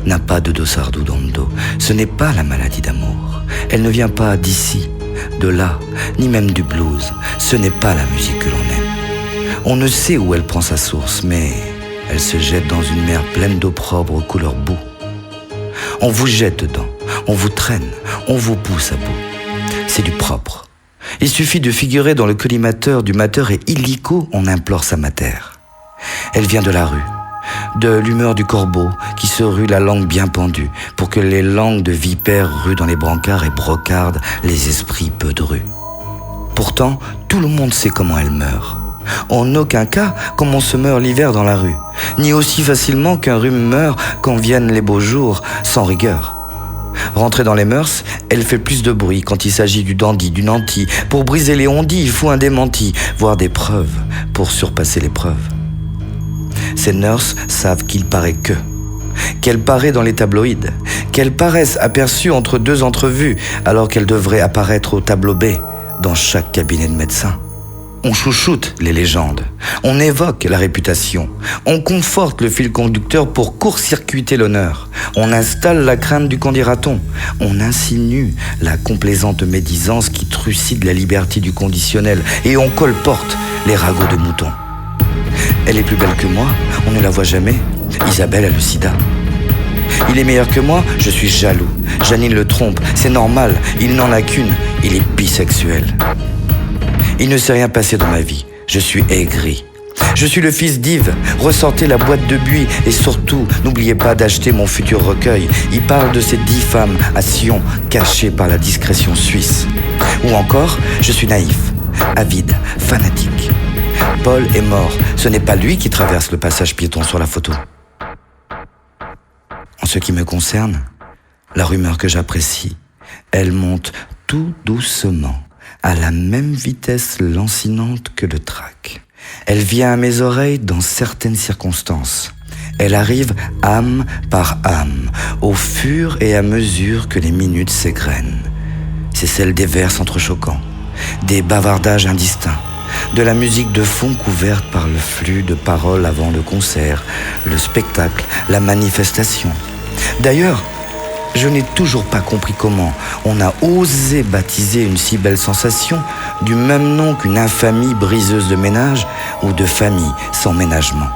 n'a pas de dossardo dans le dos. Ce n'est pas la maladie d'amour. Elle ne vient pas d'ici, de là, ni même du blues. Ce n'est pas la musique que l'on aime. On ne sait où elle prend sa source, mais elle se jette dans une mer pleine d'opprobre couleur boue. On vous jette dedans, on vous traîne, on vous pousse à bout. C'est du propre. Il suffit de figurer dans le collimateur du mateur et illico, on implore sa mater. Elle vient de la rue, de l'humeur du corbeau qui se rue la langue bien pendue pour que les langues de vipères ruent dans les brancards et brocardent les esprits peu de rue. Pourtant, tout le monde sait comment elle meurt. En aucun cas comme on se meurt l'hiver dans la rue, ni aussi facilement qu'un rhume meurt quand viennent les beaux jours, sans rigueur. Rentrée dans les mœurs, elle fait plus de bruit quand il s'agit du dandy, du nanti. Pour briser les ondits, il faut un démenti, voire des preuves pour surpasser l'épreuve. Ces nurses savent qu'il paraît qu'elle paraît dans les tabloïds, qu'elle paraisse aperçue entre deux entrevues, alors qu'elle devrait apparaître au tableau B, dans chaque cabinet de médecin. On chouchoute les légendes, on évoque la réputation, on conforte le fil conducteur pour court-circuiter l'honneur, on installe la crainte du qu'en dira-t-on, on insinue la complaisante médisance qui trucide la liberté du conditionnel et on colporte les ragots de moutons. Elle est plus belle que moi, on ne la voit jamais, Isabelle a le sida. Il est meilleur que moi, je suis jaloux, Janine le trompe, c'est normal, il n'en a qu'une, il est bisexuel. Il ne s'est rien passé dans ma vie, je suis aigri. Je suis le fils d'Yves, ressortez la boîte de buis et surtout, n'oubliez pas d'acheter mon futur recueil. Il parle de ces 10 femmes à Sion, cachées par la discrétion suisse. Ou encore, je suis naïf, avide, fanatique. Paul est mort, ce n'est pas lui qui traverse le passage piéton sur la photo. En ce qui me concerne, la rumeur que j'apprécie, elle monte tout doucement, à la même vitesse lancinante que le trac. Elle vient à mes oreilles dans certaines circonstances. Elle arrive âme par âme, au fur et à mesure que les minutes s'égrènent. C'est celle des vers s'entrechoquant, des bavardages indistincts, de la musique de fond couverte par le flux de paroles avant le concert, le spectacle, la manifestation. D'ailleurs, je n'ai toujours pas compris comment on a osé baptiser une si belle sensation du même nom qu'une infamie briseuse de ménage ou de famille sans ménagement.